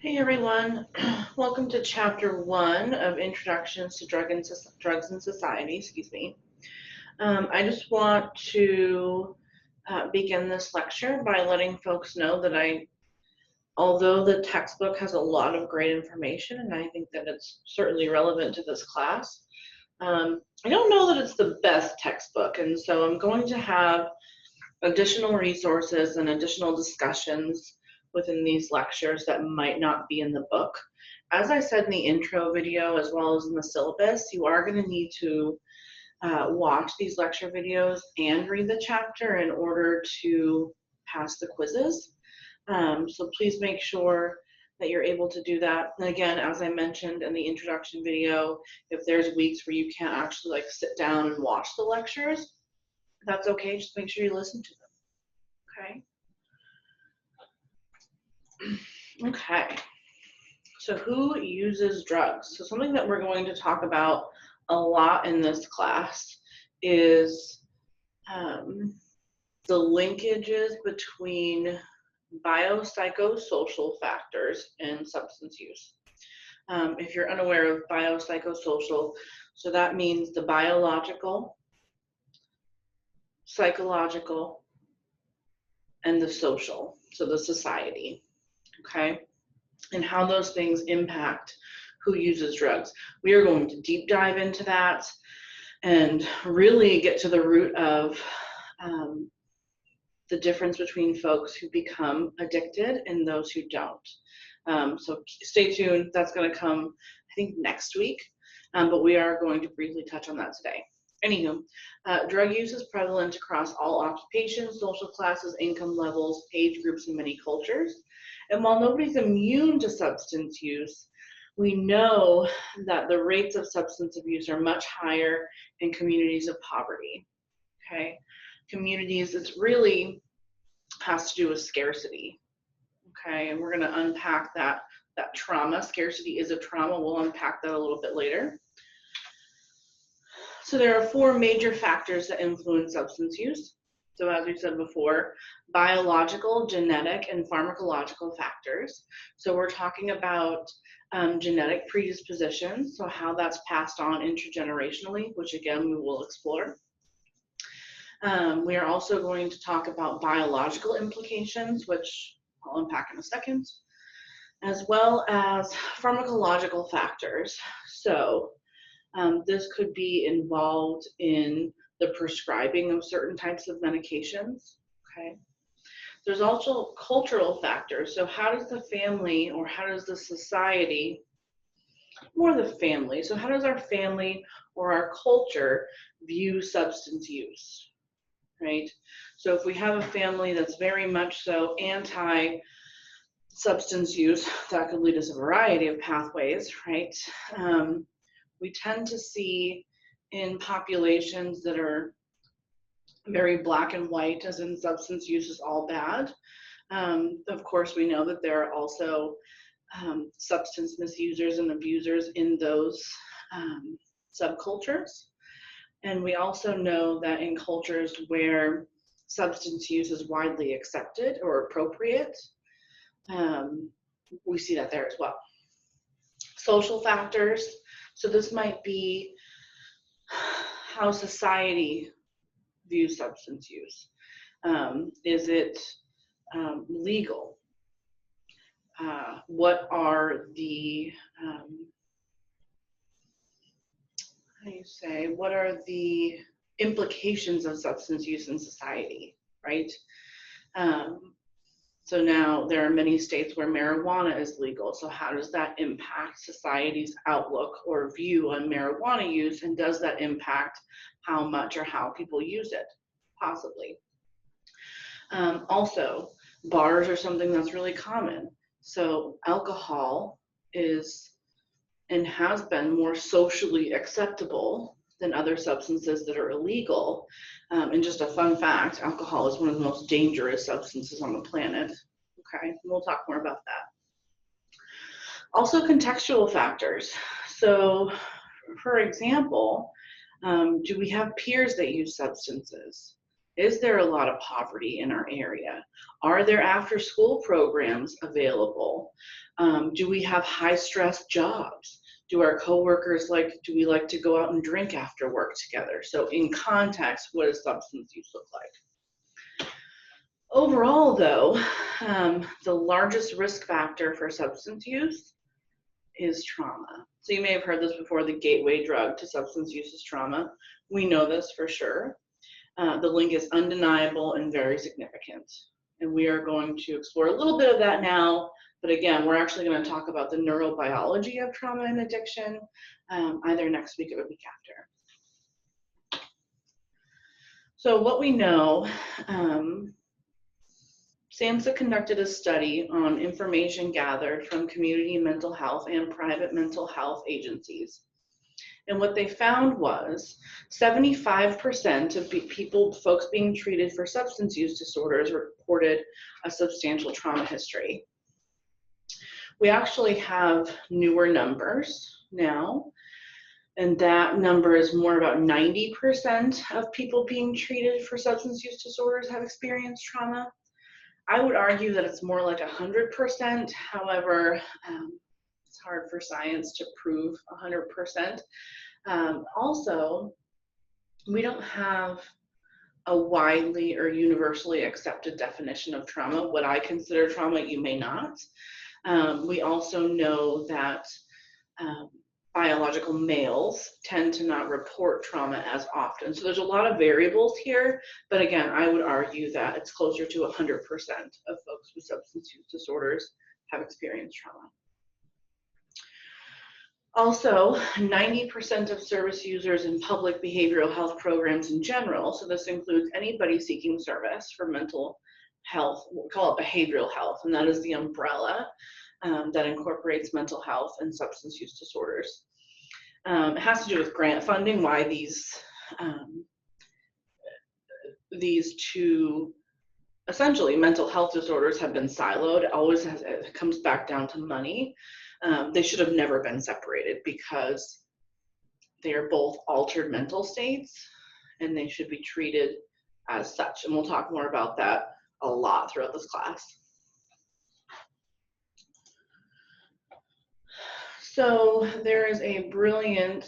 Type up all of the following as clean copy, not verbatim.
Hey everyone, welcome to Chapter 1 of Introductions to Drugs and Society. I just want to begin this lecture by letting folks know that although the textbook has a lot of great information, and I think that it's certainly relevant to this class, I don't know that it's the best textbook, and so I'm going to have additional resources and additional discussions within these lectures that might not be in the book. As I said in the intro video, as well as in the syllabus, you are going to need to watch these lecture videos and read the chapter in order to pass the quizzes. So please make sure that you're able to do that. And again, as I mentioned in the introduction video, if there's weeks where you can't actually sit down and watch the lectures, that's okay. Just make sure you listen to them. Okay, so who uses drugs? So something that we're going to talk about a lot in this class is the linkages between biopsychosocial factors and substance use. If you're unaware of biopsychosocial, so that means the biological, psychological, and the social, so the society. Okay, and how those things impact who uses drugs. We are going to deep dive into that and really get to the root of the difference between folks who become addicted and those who don't. So stay tuned. That's going to come, I think, next week, but we are going to briefly touch on that today. Anywho, drug use is prevalent across all occupations, social classes, income levels, age groups, and many cultures. And while nobody's immune to substance use, we know that the rates of substance abuse are much higher in communities of poverty. Okay, communities, it's really has to do with scarcity. Okay, and we're going to unpack that trauma. Scarcity is a trauma. We'll unpack that a little bit later. So there are four major factors that influence substance use. So as we said before, biological, genetic, and pharmacological factors. So we're talking about genetic predispositions, so how that's passed on intergenerationally, which again, we will explore. We are also going to talk about biological implications, which I'll unpack in a second, as well as pharmacological factors. So this could be involved in the prescribing of certain types of medications. Okay. There's also cultural factors. So how does the family, or how does the society, more the family, so how does our family or our culture view substance use, right? So if we have a family that's very much so anti-substance use, that could lead us a variety of pathways, right? We tend to see in populations that are very black and white, as in substance use is all bad. Of course, we know that there are also substance misusers and abusers in those subcultures. And we also know that in cultures where substance use is widely accepted or appropriate, we see that there as well. Social factors. So this might be how society views substance use. Is it legal? What are the, what are the implications of substance use in society, right? So now there are many states where marijuana is legal. So how does that impact society's outlook or view on marijuana use? And does that impact how much or how people use it? Possibly. Also, bars are something that's really common. So alcohol is and has been more socially acceptable than other substances that are illegal. And just a fun fact, alcohol is one of the most dangerous substances on the planet. Okay, we'll talk more about that. Also contextual factors. So for example, do we have peers that use substances? Is there a lot of poverty in our area? Are there after-school programs available? Do we have high-stress jobs? Do our coworkers do we like to go out and drink after work together? So in context, what does substance use look like? Overall, though, the largest risk factor for substance use is trauma. So you may have heard this before, the gateway drug to substance use is trauma. We know this for sure. The link is undeniable and very significant. And we are going to explore a little bit of that now, but again, we're actually going to talk about the neurobiology of trauma and addiction either next week or the week after. So what we know, SAMHSA conducted a study on information gathered from community mental health and private mental health agencies. And what they found was 75% of folks being treated for substance use disorders reported a substantial trauma history. We actually have newer numbers now, and that number is more about 90% of people being treated for substance use disorders have experienced trauma. I would argue that it's more like 100%. However, it's hard for science to prove 100%. Also, we don't have a widely or universally accepted definition of trauma. What I consider trauma, you may not. We also know that biological males tend to not report trauma as often. So there's a lot of variables here, but again, I would argue that it's closer to 100% of folks with substance use disorders have experienced trauma. Also, 90% of service users in public behavioral health programs in general, so this includes anybody seeking service for mental health, we'll call it behavioral health, and that is the umbrella that incorporates mental health and substance use disorders. It has to do with grant funding, why these two essentially mental health disorders have been siloed. It comes back down to money. They should have never been separated because they are both altered mental states and they should be treated as such. And we'll talk more about that a lot throughout this class. So there is a brilliant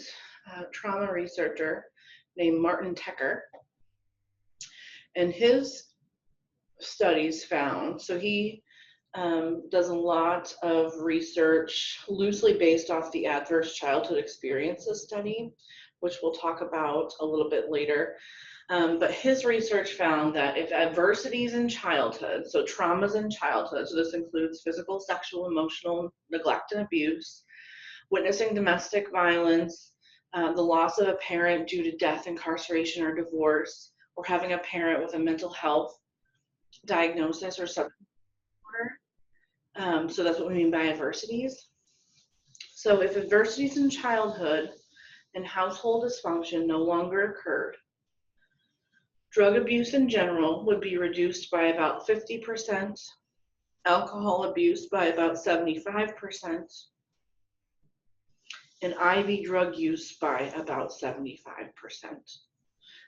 trauma researcher named Martin Tecker, and his studies found, so he does a lot of research loosely based off the adverse childhood experiences study, which we'll talk about a little bit later. But his research found that if adversities in childhood, so traumas in childhood, so this includes physical, sexual, emotional neglect and abuse, witnessing domestic violence, the loss of a parent due to death, incarceration, or divorce, or having a parent with a mental health diagnosis or substance disorder. So that's what we mean by adversities. So if adversities in childhood and household dysfunction no longer occurred, drug abuse in general would be reduced by about 50%, alcohol abuse by about 75%, and IV drug use by about 75%.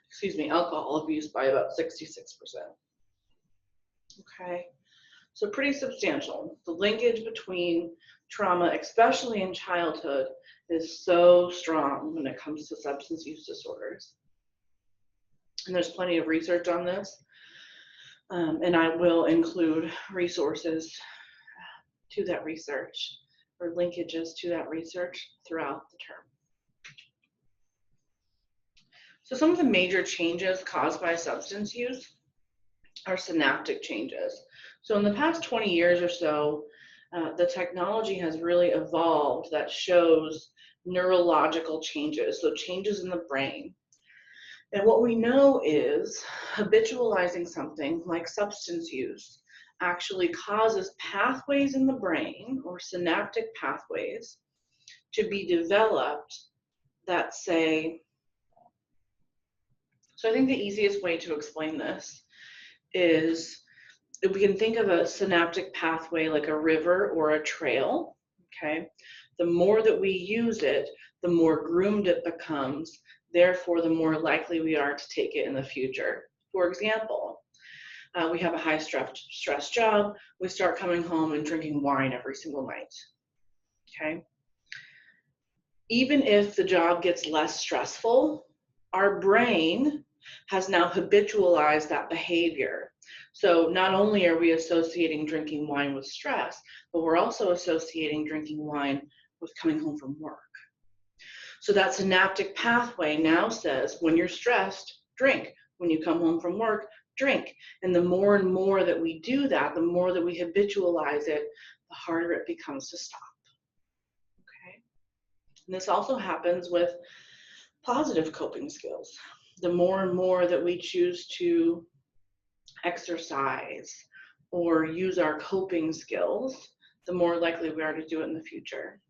Excuse me, alcohol abuse by about 66%. Okay, so pretty substantial. The linkage between trauma, especially in childhood, is so strong when it comes to substance use disorders. And there's plenty of research on this, and I will include resources to that research or linkages to that research throughout the term. So some of the major changes caused by substance use are synaptic changes. So in the past 20 years or so, the technology has really evolved that shows neurological changes, so changes in the brain. And what we know is habitualizing something like substance use actually causes pathways in the brain, or synaptic pathways, to be developed that say, so I think the easiest way to explain this is if we can think of a synaptic pathway like a river or a trail, okay? The more that we use it, the more groomed it becomes, therefore the more likely we are to take it in the future. For example, we have a high stress job. We start coming home and drinking wine every single night. Okay. Even if the job gets less stressful, our brain has now habitualized that behavior. So not only are we associating drinking wine with stress, but we're also associating drinking wine with coming home from work. So that synaptic pathway now says, when you're stressed, drink. When you come home from work, drink. And the more and more that we do that, the more that we habitualize it, the harder it becomes to stop. Okay. And this also happens with positive coping skills. The more and more that we choose to exercise or use our coping skills, the more likely we are to do it in the future.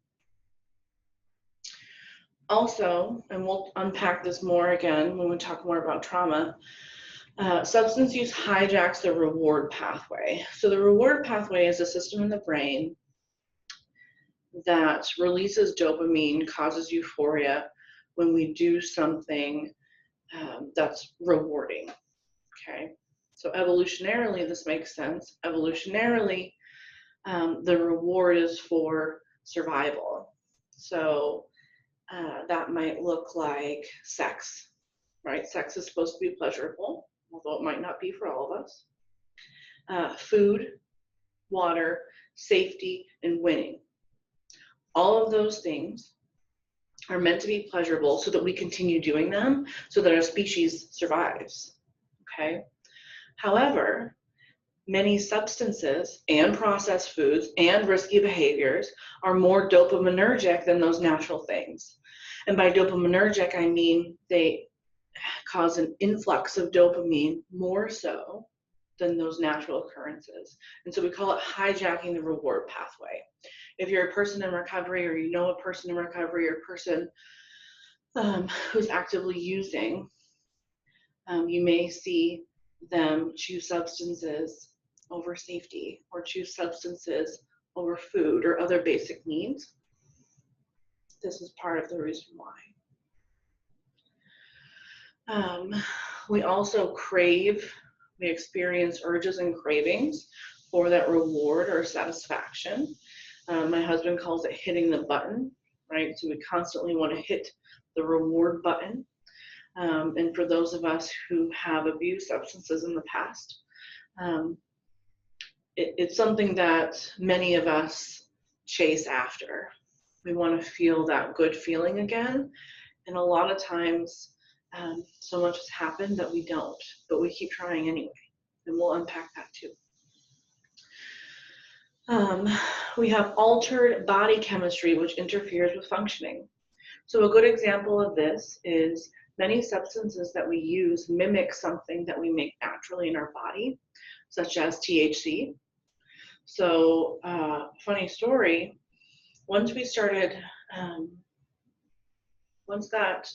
Also, and we'll unpack this more again when we talk more about trauma, substance use hijacks the reward pathway. So the reward pathway is a system in the brain that releases dopamine, causes euphoria when we do something that's rewarding. Okay, so evolutionarily, this makes sense. Evolutionarily, the reward is for survival. So that might look like sex, right? Sex is supposed to be pleasurable, although it might not be for all of us. Food, water, safety, and winning. All of those things are meant to be pleasurable so that we continue doing them so that our species survives. Okay. However, many substances and processed foods and risky behaviors are more dopaminergic than those natural things. And by dopaminergic, I mean they cause an influx of dopamine more so than those natural occurrences. And so we call it hijacking the reward pathway. If you're a person in recovery, or you know a person in recovery, or a person who's actively using, you may see them choose substances over safety, or choose substances over food or other basic needs. This is part of the reason why. We also crave, we experience urges and cravings for that reward or satisfaction. My husband calls it hitting the button, right? So we constantly want to hit the reward button. And for those of us who have abused substances in the past, it's something that many of us chase after. We want to feel that good feeling again. And a lot of times, so much has happened that we don't, but we keep trying anyway. And we'll unpack that too. We have altered body chemistry, which interferes with functioning. So a good example of this is many substances that we use mimic something that we make naturally in our body, such as THC. So, funny story, once we started, once that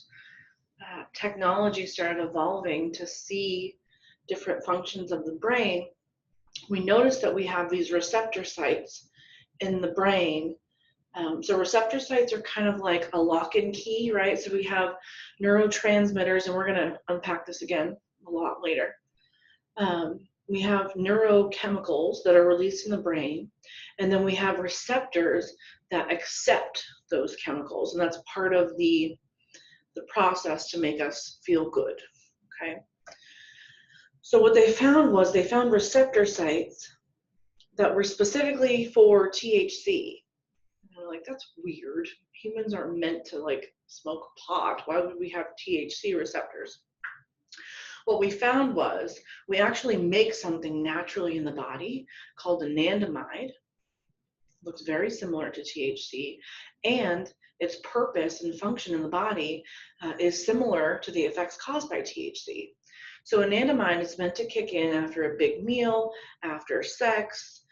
technology started evolving to see different functions of the brain, we noticed that we have these receptor sites in the brain. So receptor sites are kind of like a lock and key, right? So we have neurotransmitters, and we're going to unpack this again a lot later. We have neurochemicals that are released in the brain, and then we have receptors that accept those chemicals, and that's part of the process to make us feel good, okay? So what they found was they found receptor sites that were specifically for THC. And they're like, that's weird. Humans aren't meant to like smoke pot. Why would we have THC receptors? What we found was we actually make something naturally in the body called anandamide. Looks very similar to THC, and its purpose and function in the body is similar to the effects caused by THC. So anandamide is meant to kick in after a big meal, after sex,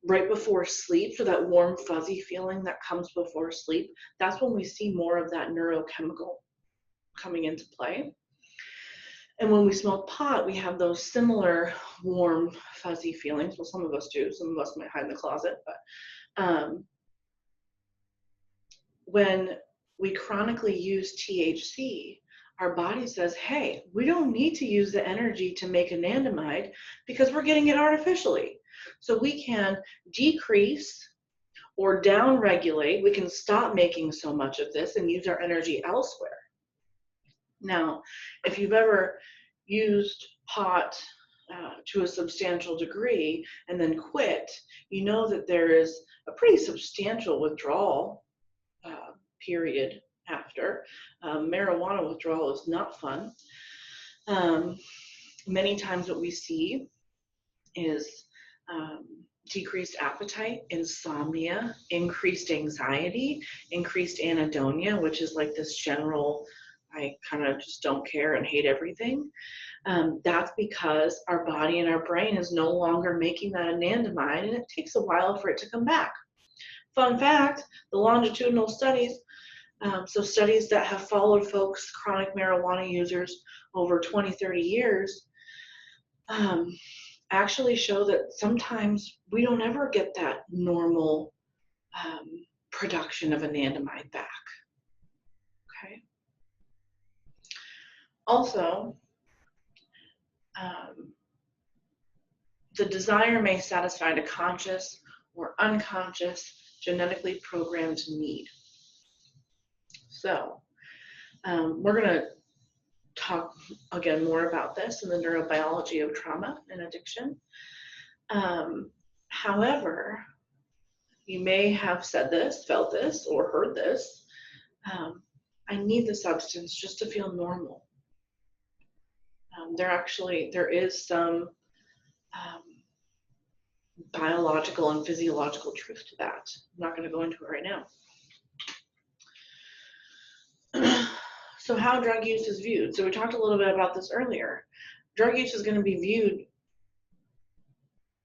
right before sleep. So that warm, fuzzy feeling that comes before sleep, that's when we see more of that neurochemical coming into play. And when we smoke pot, we have those similar warm, fuzzy feelings. Well, some of us do. Some of us might hide in the closet. But when we chronically use THC, our body says, hey, we don't need to use the energy to make anandamide because we're getting it artificially. So we can decrease or downregulate. We can stop making so much of this and use our energy elsewhere. Now, if you've ever used pot to a substantial degree and then quit, you know that there is a pretty substantial withdrawal period after. Marijuana withdrawal is not fun. Many times what we see is decreased appetite, insomnia, increased anxiety, increased anhedonia, which is like this general, I kind of just don't care and hate everything. That's because our body and our brain is no longer making that anandamide, and it takes a while for it to come back. Fun fact, the longitudinal studies, so studies that have followed folks, chronic marijuana users, over 20, 30 years, actually show that sometimes we don't ever get that normal production of anandamide back. Okay. Also, the desire may satisfy a conscious or unconscious genetically programmed need. So we're going to talk again more about this in the neurobiology of trauma and addiction. However, you may have said this, felt this, or heard this. I need the substance just to feel normal. There is some biological and physiological truth to that. I'm not going to go into it right now. So how drug use is viewed. So we talked a little bit about this earlier. Drug use is going to be viewed,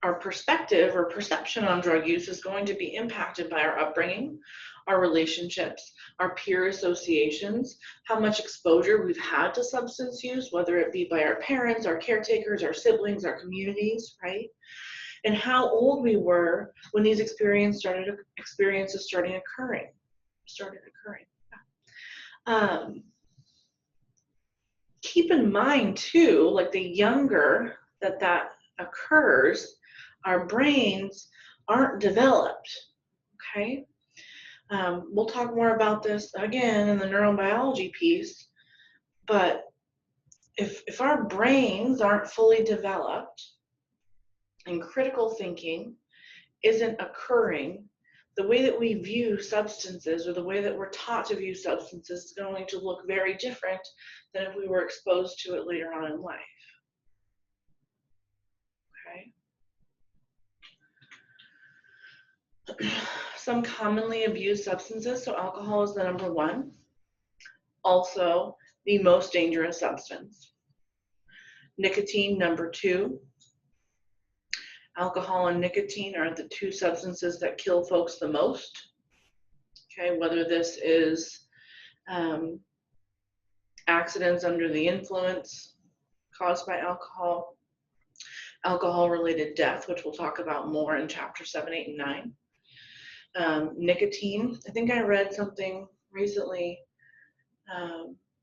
our perspective or perception on drug use is going to be impacted by our upbringing, our relationships, our peer associations, how much exposure we've had to substance use, whether it be by our parents, our caretakers, our siblings, our communities, right? And how old we were when these experiences started occurring. Keep in mind too, like the younger that occurs, our brains aren't developed, okay? We'll talk more about this again in the neurobiology piece, but if our brains aren't fully developed and critical thinking isn't occurring, the way that we view substances or the way that we're taught to view substances is going to look very different than if we were exposed to it later on in life. Okay. Some commonly abused substances, so alcohol is the number one. Also, the most dangerous substance. Nicotine, number two. Alcohol and nicotine are the two substances that kill folks the most. Okay, whether this is accidents under the influence caused by alcohol, alcohol-related death, which we'll talk about more in chapter 7, 8, and 9. Nicotine, I think I read something recently,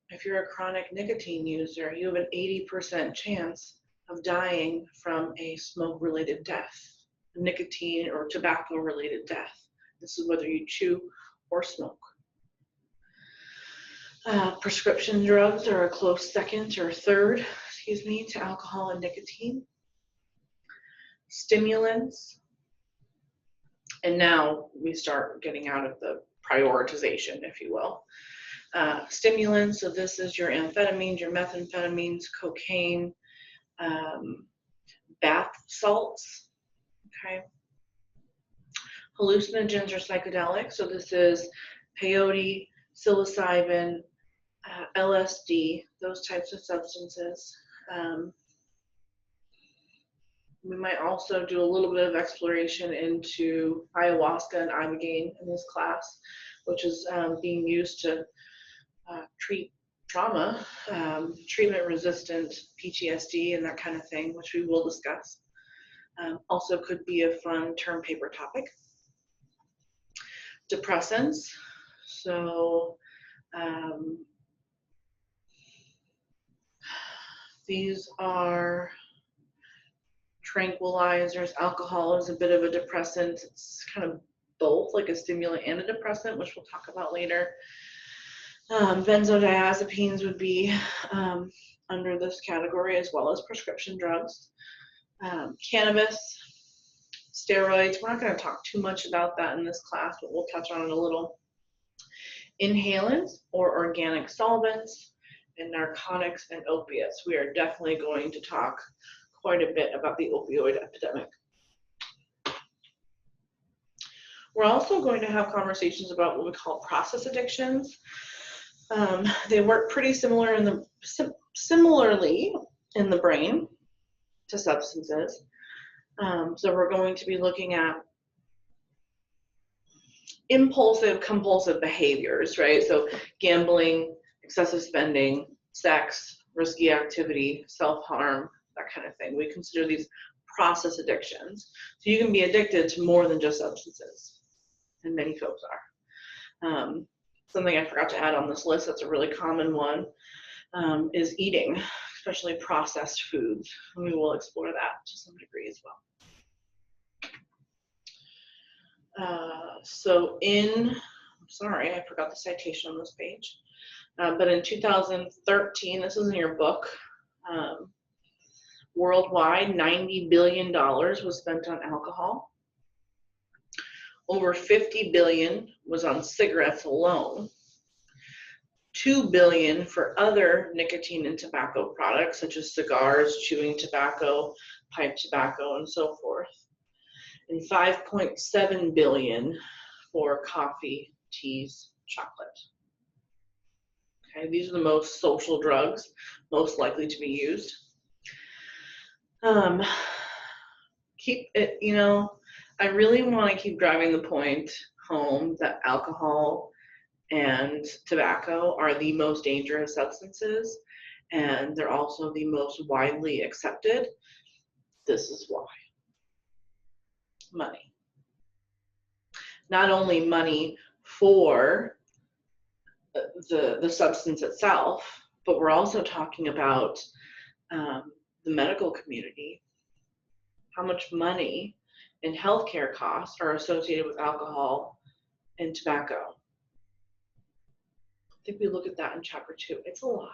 if you're a chronic nicotine user, you have an 80% chance of dying from a smoke-related death, nicotine or tobacco-related death. This is whether you chew or smoke. Prescription drugs are a close second or third, to alcohol and nicotine. Stimulants, and now we start getting out of the prioritization, if you will. Stimulants, so this is your amphetamines, your methamphetamines, cocaine, bath salts, okay. Hallucinogens or psychedelics, so this is peyote, psilocybin, LSD, those types of substances. We might also do a little bit of exploration into ayahuasca and ibogaine in this class, which is being used to treat trauma, treatment-resistant PTSD and that kind of thing, which we will discuss. Also could be a fun term paper topic. Depressants, so These are tranquilizers. Alcohol is a bit of a depressant. It's kind of both, like a stimulant and a depressant, which we'll talk about later. Benzodiazepines would be under this category, as well as prescription drugs. Cannabis, steroids. We're not going to talk too much about that in this class, but we'll touch on it a little. Inhalants or organic solvents, and narcotics and opiates. We are definitely going to talk quite a bit about the opioid epidemic. We're also going to have conversations about what we call process addictions. They work pretty similarly in the brain to substances. So we're going to be looking at impulsive, compulsive behaviors, right? So gambling, excessive spending, sex, risky activity, self-harm, that kind of thing. We consider these process addictions. So you can be addicted to more than just substances, and many folks are. Something I forgot to add on this list that's a really common one is eating, especially processed foods. And we will explore that to some degree as well. Sorry, I forgot the citation on this page. But in 2013, this is in your book, worldwide, $90 billion was spent on alcohol. Over $50 billion was on cigarettes alone. $2 billion for other nicotine and tobacco products, such as cigars, chewing tobacco, pipe tobacco, and so forth. And $5.7 billion for coffee, teas, chocolate. Okay, these are the most social drugs, most likely to be used. Keep it, I really want to keep driving the point home that alcohol and tobacco are the most dangerous substances, and they're also the most widely accepted. This is why. Money. Not only money for the substance itself, but we're also talking about the medical community. How much money and healthcare costs are associated with alcohol and tobacco. I think we look at that in chapter 2. It's a lot.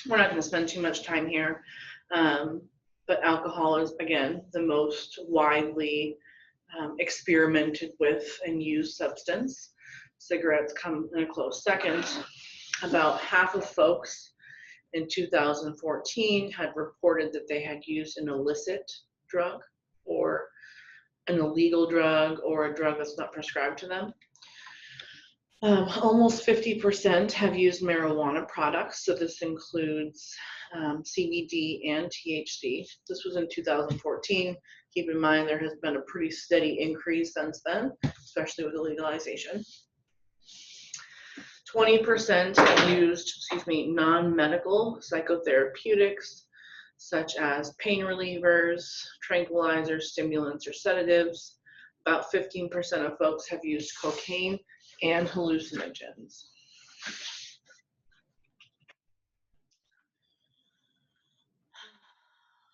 We're not going to spend too much time here, but alcohol is, again, the most widely experimented with and used substance. Cigarettes come in a close second. About half of folks in 2014 had reported that they had used an illicit drug or an illegal drug or a drug that's not prescribed to them. Almost 50% have used marijuana products, so this includes CBD and THC. This was in 2014. Keep in mind there has been a pretty steady increase since then, especially with the legalization. 20% have used, non-medical psychotherapeutics, such as pain relievers, tranquilizers, stimulants, or sedatives. About 15% of folks have used cocaine and hallucinogens.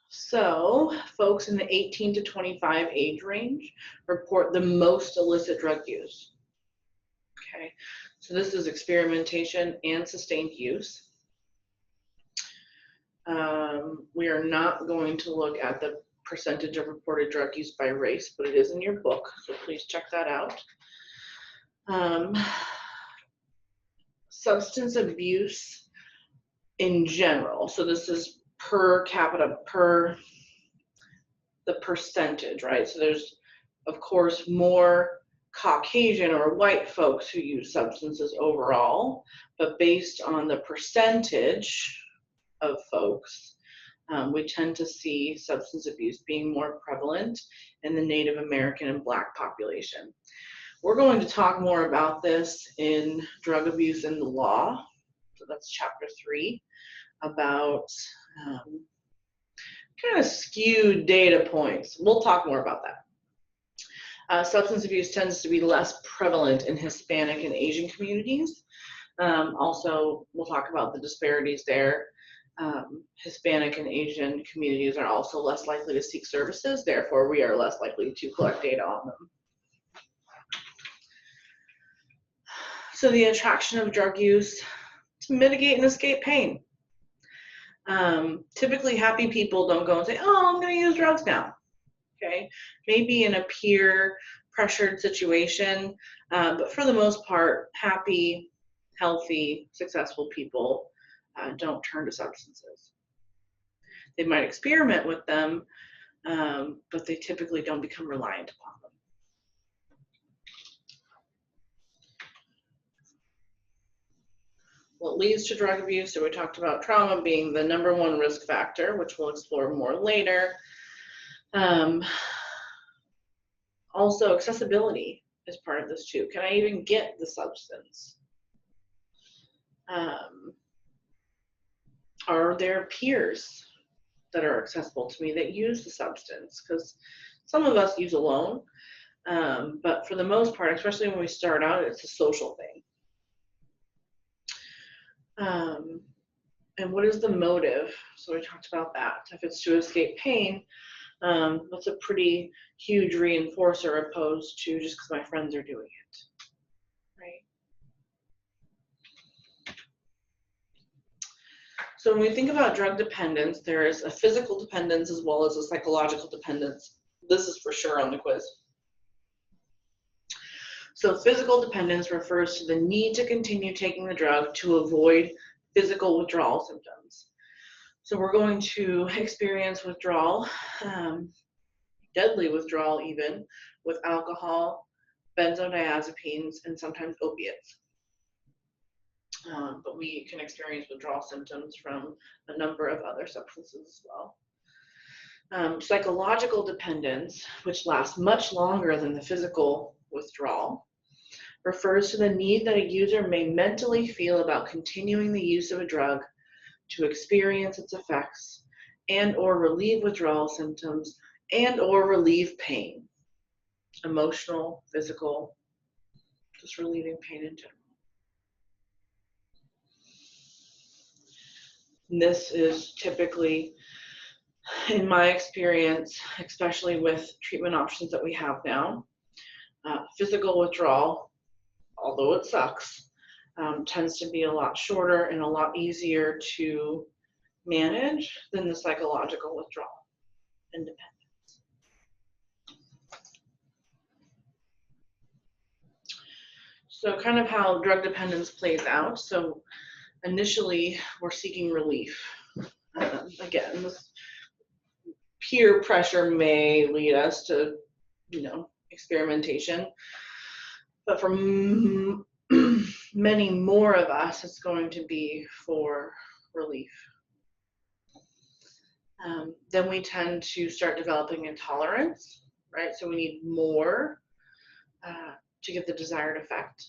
So, folks in the 18 to 25 age range report the most illicit drug use. Okay, so this is experimentation and sustained use. We are not going to look at the percentage of reported drug use by race, but it is in your book, so please check that out. Substance abuse in general, so this is per capita, per the percentage, right? So there's, of course, more Caucasian or white folks who use substances overall, but based on the percentage of folks, we tend to see substance abuse being more prevalent in the Native American and Black population. We're going to talk more about this in drug abuse in the law. So that's chapter 3, about kind of skewed data points. We'll talk more about that. Substance abuse tends to be less prevalent in Hispanic and Asian communities. Also, we'll talk about the disparities there. Hispanic and Asian communities are also less likely to seek services, therefore we are less likely to collect data on them. So the attraction of drug use to mitigate and escape pain. Typically happy people don't go and say, oh, I'm going to use drugs now. Okay, maybe in a peer pressured situation, but for the most part, happy, healthy, successful people don't turn to substances. They might experiment with them, but they typically don't become reliant upon them. What leads to drug abuse? So we talked about trauma being the #1 risk factor, which we'll explore more later. Also, accessibility is part of this too. Can I even get the substance? Are there peers that are accessible to me that use the substance? Because some of us use alone, but for the most part, especially when we start out, it's a social thing. And what is the motive? So we talked about that. If it's to escape pain, that's a pretty huge reinforcer opposed to just because my friends are doing it, right? So when we think about drug dependence, there is a physical dependence as well as a psychological dependence. This is for sure on the quiz. So physical dependence refers to the need to continue taking the drug to avoid physical withdrawal symptoms. So we're going to experience withdrawal, deadly withdrawal even, with alcohol, benzodiazepines, and sometimes opiates. But we can experience withdrawal symptoms from a number of other substances as well. Psychological dependence, which lasts much longer than the physical withdrawal, refers to the need that a user may mentally feel about continuing the use of a drug to experience its effects and or relieve withdrawal symptoms and or relieve pain, emotional, physical, just relieving pain in general. And this is typically, in my experience, especially with treatment options that we have now, physical withdrawal, although it sucks, tends to be a lot shorter and a lot easier to manage than the psychological withdrawal and dependence. So kind of how drug dependence plays out. So initially, we're seeking relief. Again, this peer pressure may lead us to, experimentation. But for many more of us, it's going to be for relief. Then we tend to start developing intolerance, right? So we need more to get the desired effect.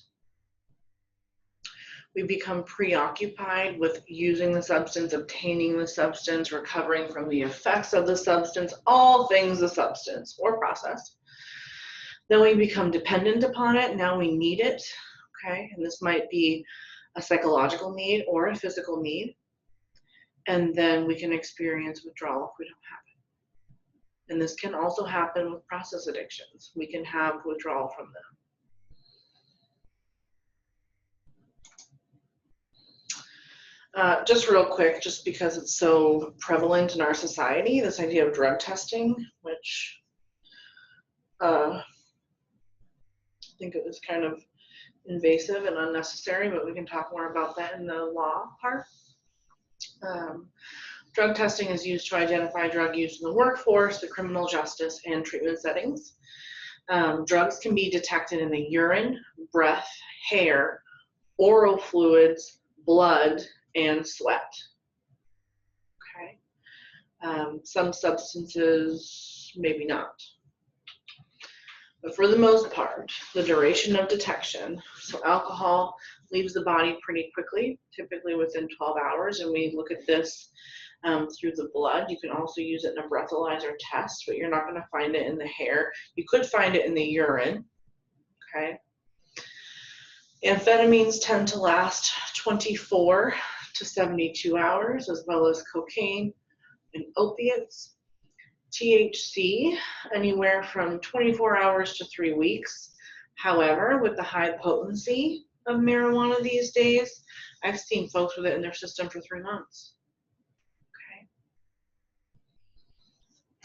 We become preoccupied with using the substance, obtaining the substance, recovering from the effects of the substance, all things the substance or process. Then we become dependent upon it. Now we need it, okay? And this might be a psychological need or a physical need. And then we can experience withdrawal if we don't have it. And this can also happen with process addictions. We can have withdrawal from them. Just real quick, just because it's so prevalent in our society, this idea of drug testing, which I think it was kind of invasive and unnecessary, but we can talk more about that in the law part. Drug testing is used to identify drug use in the workforce, the criminal justice, and treatment settings. Drugs can be detected in the urine, breath, hair, oral fluids, blood, and sweat. Okay. Some substances, maybe not. But for the most part, the duration of detection, so alcohol leaves the body pretty quickly, typically within 12 hours, and we look at this through the blood. You can also use it in a breathalyzer test, but you're not going to find it in the hair. You could find it in the urine, okay? Amphetamines tend to last 24 to 72 hours, as well as cocaine and opiates. THC, anywhere from 24 hours to 3 weeks. However, with the high potency of marijuana these days, I've seen folks with it in their system for 3 months.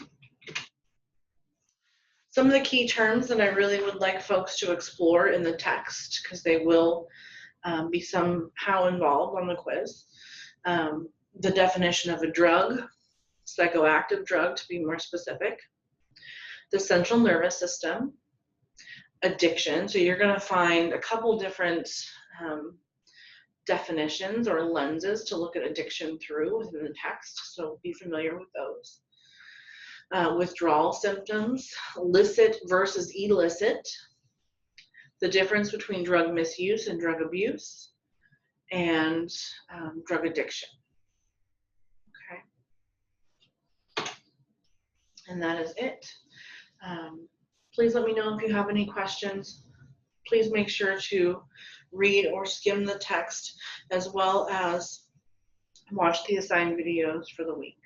Okay. Some of the key terms that I really would like folks to explore in the text, because they will be somehow involved on the quiz. The definition of a drug, psychoactive drug to be more specific, the central nervous system, addiction. So you're going to find a couple different definitions or lenses to look at addiction through within the text, so be familiar with those. Withdrawal symptoms, licit versus illicit, the difference between drug misuse and drug abuse, and drug addiction. Okay. And that is it. Please let me know if you have any questions. Please make sure to read or skim the text, as well as watch the assigned videos for the week.